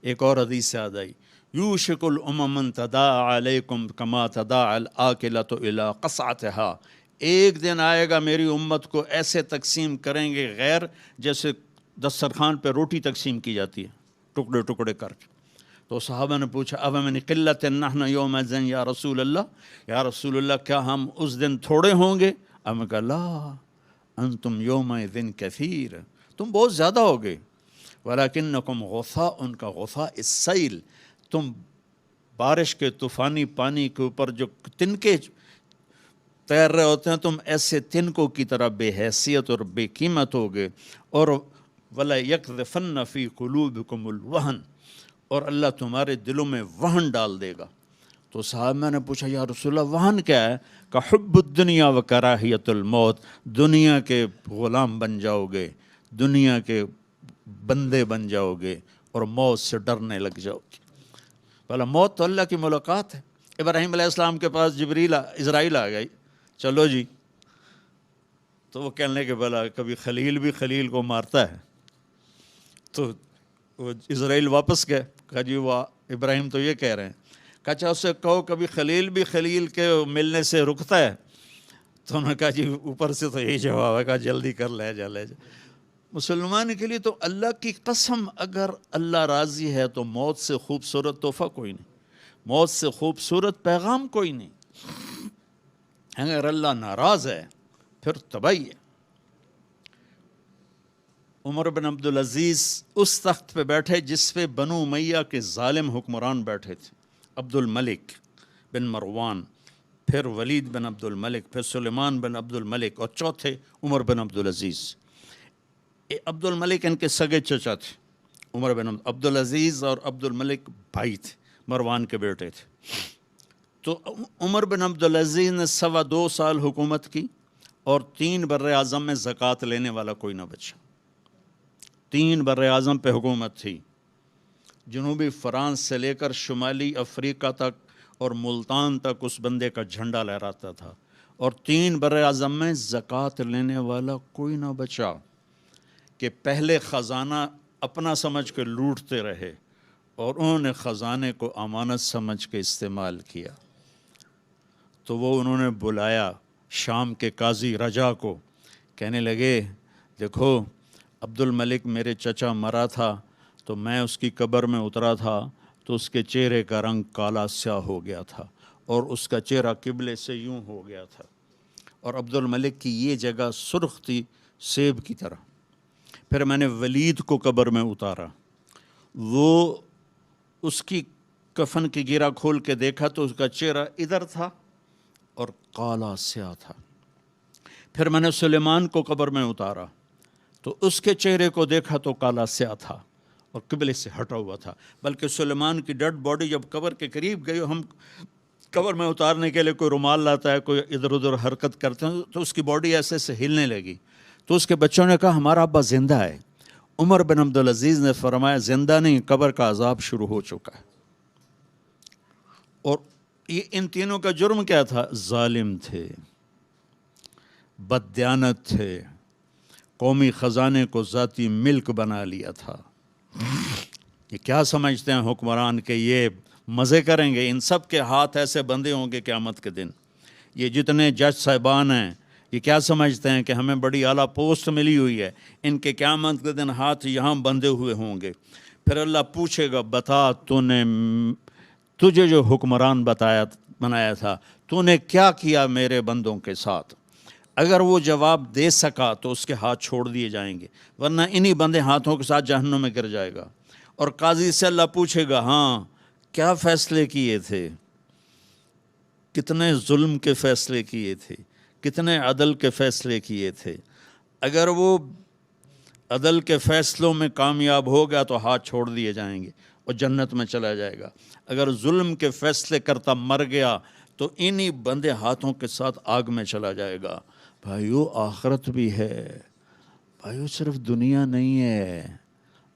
ایک اور حدیث یاد آئی، یوشک الامم تداعی علیکم کما تداعی الاکلۃ الی قصعتها، ایک دن آئے گا میری امت کو ایسے تقسیم کریں گے غیر جیسے دسترخوان پہ روٹی تقسیم کی جاتی ہے ٹکڑے ٹکڑے کر کے۔ تو صحابہ نے پوچھا اب من قلت نحن یومئذ یا رسول اللہ، یا رسول اللہ کیا ہم اس دن تھوڑے ہوں گے؟ اب میں کہا لا انتم یومئذ کثیر، تم بہت زیادہ ہوگے، ولکنکم غثاء، ان کا غثاء السیل، تم بارش کے طوفانی پانی کے اوپر جو تنکے تیر رہے ہوتے ہیں، تم ایسے تنکوں کی طرح بے حیثیت اور بے قیمت ہوگے، اور وَلَا يَقْذِفَنَّ فِي قُلُوبِكُمُ الْوَهْنَ، اور اللہ تمہارے دلوں میں وہن ڈال دے گا۔ تو صحابہ نے پوچھا یا رسول اللہ وہن کیا ہے؟ کہ حب الدنیا و کراہیت الموت، دنیا کے غلام بن جاؤ گے، دنیا کے بندے بن جاؤ گے، اور موت سے ڈرنے لگ جاؤ گے۔ بھلا موت تو اللہ کی ملاقات ہے۔ ابراہیم علیہ السلام کے پاس اسرائیل آ گئی، چلو جی، تو وہ کہنے لگے بھلا کبھی خلیل بھی خلیل کو مارتا ہے؟ تو وہ اسرائیل واپس گئے، کہا جی وہ ابراہیم تو یہ کہہ رہے ہیں، کہا اچھا اس سے کہو کبھی خلیل بھی خلیل کے ملنے سے رکتا ہے؟ تو انہوں نے کہا جی اوپر سے تو یہی جواب ہے، کہا جلدی کر لے جا لے جا۔ مسلمان کے لیے تو اللہ کی قسم اگر اللہ راضی ہے تو موت سے خوبصورت تحفہ کوئی نہیں، موت سے خوبصورت پیغام کوئی نہیں۔ اگر اللہ ناراض ہے پھر تباہی ہے۔ عمر بن عبدالعزیز اس تخت پہ بیٹھے جس پہ بنو امیہ کے ظالم حکمران بیٹھے تھے، عبد الملک بن مروان، پھر ولید بن عبد الملک، پھر سلیمان بن عبد الملک، اور چوتھے عمر بن عبدالعزیز۔ عبد الملک ان کے سگے چچا تھے، عمر بن عبدالعزیز اور عبد الملک بھائی تھے، مروان کے بیٹے تھے۔ تو عمر بن عبدالعزیز نے 2.25 سال حکومت کی، اور 3 براعظم میں زکوٰۃ لینے والا کوئی نہ بچا۔ 3 براعظم پہ حکومت تھی، جنوبی فرانس سے لے کر شمالی افریقہ تک اور ملتان تک اس بندے کا جھنڈا لہراتا تھا، اور 3 براعظم میں زکوٰۃ لینے والا کوئی نہ بچا، کہ پہلے خزانہ اپنا سمجھ کے لوٹتے رہے اور انہوں نے خزانے کو امانت سمجھ کے استعمال کیا۔ تو وہ انہوں نے بلایا شام کے قاضی رجا کو، کہنے لگے دیکھو عبد الملک میرے چچا مرا تھا تو میں اس کی قبر میں اترا تھا تو اس کے چہرے کا رنگ کالا سیاہ ہو گیا تھا، اور اس کا چہرہ قبلے سے یوں ہو گیا تھا، اور عبد الملک کی یہ جگہ سرخ تھی سیب کی طرح۔ پھر میں نے ولید کو قبر میں اتارا، وہ اس کی کفن کی گیرا کھول کے دیکھا تو اس کا چہرہ ادھر تھا اور کالا سیاہ تھا۔ پھر میں نے سلیمان کو قبر میں اتارا تو اس کے چہرے کو دیکھا تو کالا سیاہ تھا اور قبلے سے ہٹا ہوا تھا، بلکہ سلیمان کی ڈیڈ باڈی جب قبر کے قریب گئی، ہم قبر میں اتارنے کے لیے کوئی رومال لاتا ہے، کوئی ادھر ادھر حرکت کرتے ہیں تو اس کی باڈی ایسے سے ہلنے لگی، تو اس کے بچوں نے کہا ہمارا ابا زندہ ہے۔ عمر بن عبدالعزیز نے فرمایا زندہ نہیں، قبر کا عذاب شروع ہو چکا ہے۔ اور یہ ان تینوں کا جرم کیا تھا؟ ظالم تھے، بددیانت تھے، قومی خزانے کو ذاتی ملک بنا لیا تھا۔ یہ کیا سمجھتے ہیں حکمران کہ یہ مزے کریں گے؟ ان سب کے ہاتھ ایسے بندھے ہوں گے قیامت کے دن۔ یہ جتنے جج صاحبان ہیں یہ کیا سمجھتے ہیں کہ ہمیں بڑی اعلیٰ پوسٹ ملی ہوئی ہے؟ ان کے قیامت کے دن ہاتھ یہاں بندھے ہوئے ہوں گے۔ پھر اللہ پوچھے گا بتا تجھے جو حکمران بنایا تھا تو نے کیا کیا میرے بندوں کے ساتھ؟ اگر وہ جواب دے سکا تو اس کے ہاتھ چھوڑ دیے جائیں گے، ورنہ انہی بندے ہاتھوں کے ساتھ جہنم میں گر جائے گا۔ اور قاضی سے اللہ پوچھے گا ہاں کیا فیصلے کیے تھے، کتنے ظلم کے فیصلے کیے تھے، کتنے عدل کے فیصلے کیے تھے؟ اگر وہ عدل کے فیصلوں میں کامیاب ہو گیا تو ہاتھ چھوڑ دیے جائیں گے اور جنت میں چلا جائے گا۔ اگر ظلم کے فیصلے کرتا مر گیا تو انہی بندے ہاتھوں کے ساتھ آگ میں چلا جائے گا۔ بھائیو آخرت بھی ہے، بھائیو صرف دنیا نہیں ہے،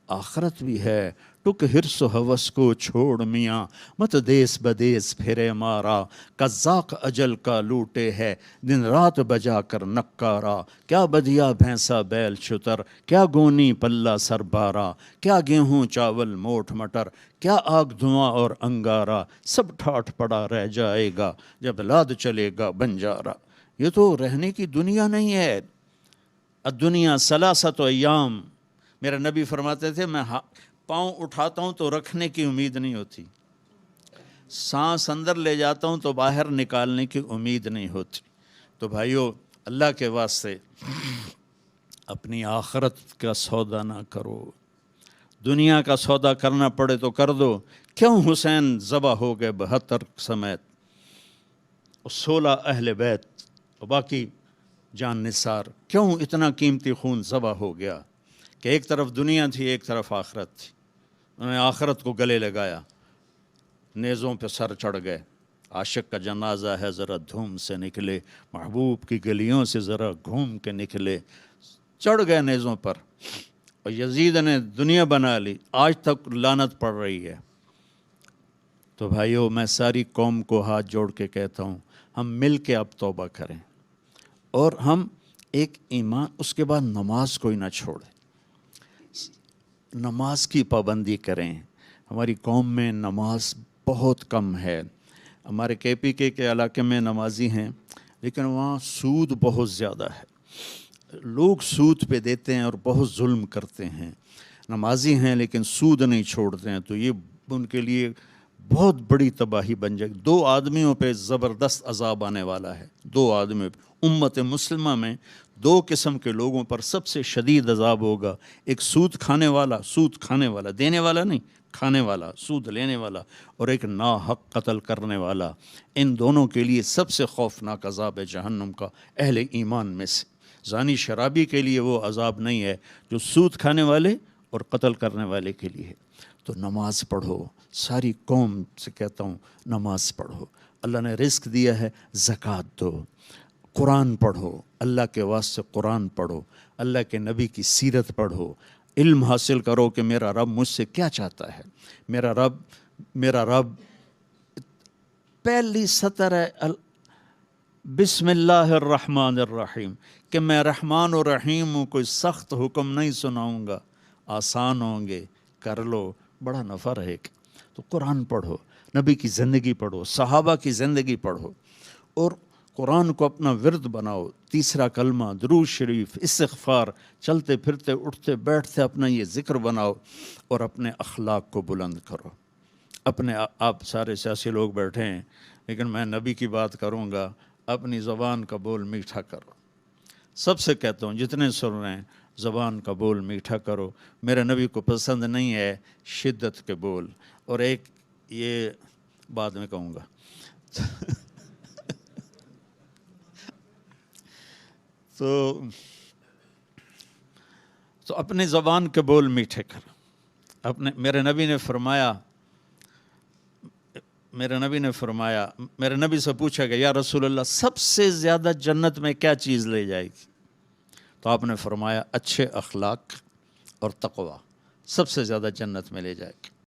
آخرت بھی ہے، ٹک ہرس و ہوس کو چھوڑ میاں، مت دیس بدیس پھرے مارا، قزاق اجل کا لوٹے ہے، دن رات بجا کر نکارا، کیا بدیا بھینسا بیل شتر، کیا گونی پلہ سر بارا، کیا گیہوں چاول موٹ مٹر، کیا آگ دھواں اور انگارا، سب ٹھاٹھ پڑا رہ جائے گا جب لاد چلے گا بنجارا۔ یہ تو رہنے کی دنیا نہیں ہے۔ الدنیا ثلاثۃ ایام، میرے نبی فرماتے تھے میں پاؤں اٹھاتا ہوں تو رکھنے کی امید نہیں ہوتی، سانس اندر لے جاتا ہوں تو باہر نکالنے کی امید نہیں ہوتی۔ تو بھائیو، اللہ کے واسطے اپنی آخرت کا سودا نہ کرو، دنیا کا سودا کرنا پڑے تو کر دو۔ کیوں حسین ذبح ہو گئے 72 سمیت، 16 اہل بیت اور باقی جان نثار، کیوں اتنا قیمتی خون ذبح ہو گیا؟ کہ ایک طرف دنیا تھی، ایک طرف آخرت تھی، انہوں نے آخرت کو گلے لگایا، نیزوں پہ سر چڑھ گئے۔ عاشق کا جنازہ ہے ذرا دھوم سے نکلے، محبوب کی گلیوں سے ذرا گھوم کے نکلے، چڑھ گئے نیزوں پر، اور یزید نے دنیا بنا لی، آج تک لعنت پڑ رہی ہے۔ تو بھائیو، میں ساری قوم کو ہاتھ جوڑ کے کہتا ہوں، ہم مل کے اب توبہ کریں، اور ہم ایک ایمان، اس کے بعد نماز کوئی نہ چھوڑے، نماز کی پابندی کریں۔ ہماری قوم میں نماز بہت کم ہے، ہمارے KPK کے علاقے میں نمازی ہیں، لیکن وہاں سود بہت زیادہ ہے، لوگ سود پہ دیتے ہیں اور بہت ظلم کرتے ہیں۔ نمازی ہیں لیکن سود نہیں چھوڑتے ہیں، تو یہ ان کے لیے بہت بڑی تباہی بن جائے گی۔ 2 آدمیوں پہ زبردست عذاب آنے والا ہے، 2 آدمیوں پہ۔ امت مسلمہ میں 2 قسم کے لوگوں پر سب سے شدید عذاب ہوگا، ایک سود کھانے والا، دینے والا نہیں، کھانے والا، سود لینے والا، اور ایک ناحق قتل کرنے والا۔ ان دونوں کے لیے سب سے خوفناک عذاب ہے جہنم کا، اہل ایمان میں سے۔ زانی شرابی کے لیے وہ عذاب نہیں ہے جو سود کھانے والے اور قتل کرنے والے کے لیے ہے۔ تو نماز پڑھو، ساری قوم سے کہتا ہوں نماز پڑھو۔ اللہ نے رزق دیا ہے، زکوٰۃ دو، قرآن پڑھو، اللہ کے واسطے قرآن پڑھو، اللہ کے نبی کی سیرت پڑھو، علم حاصل کرو کہ میرا رب مجھ سے کیا چاہتا ہے۔ میرا رب پہلی سطر ہے بسم اللہ الرحمن الرحیم، کہ میں رحمان و رحیم ہوں، کوئی سخت حکم نہیں سناؤں گا، آسان ہوں گے، کر لو، بڑا نفع رہے گا۔ تو قرآن پڑھو، نبی کی زندگی پڑھو، صحابہ کی زندگی پڑھو، اور قرآن کو اپنا ورد بناؤ۔ تیسرا کلمہ، درود شریف، استغفار، چلتے پھرتے اٹھتے بیٹھتے اپنا یہ ذکر بناؤ، اور اپنے اخلاق کو بلند کرو۔ آپ سارے سیاسی لوگ بیٹھے ہیں، لیکن میں نبی کی بات کروں گا، اپنی زبان کا بول میٹھا کرو۔ سب سے کہتا ہوں، جتنے سن رہے ہیں، زبان کا بول میٹھا کرو۔ میرے نبی کو پسند نہیں ہے شدت کے بول، اور ایک یہ بعد میں کہوں گا۔ تو اپنی زبان کے بول میٹھے کرو۔ میرے نبی نے سے پوچھا کہ یا رسول اللہ، سب سے زیادہ جنت میں کیا چیز لے جائے گی؟ تو آپ نے فرمایا اچھے اخلاق اور تقوی سب سے زیادہ جنت میں لے جائے گی۔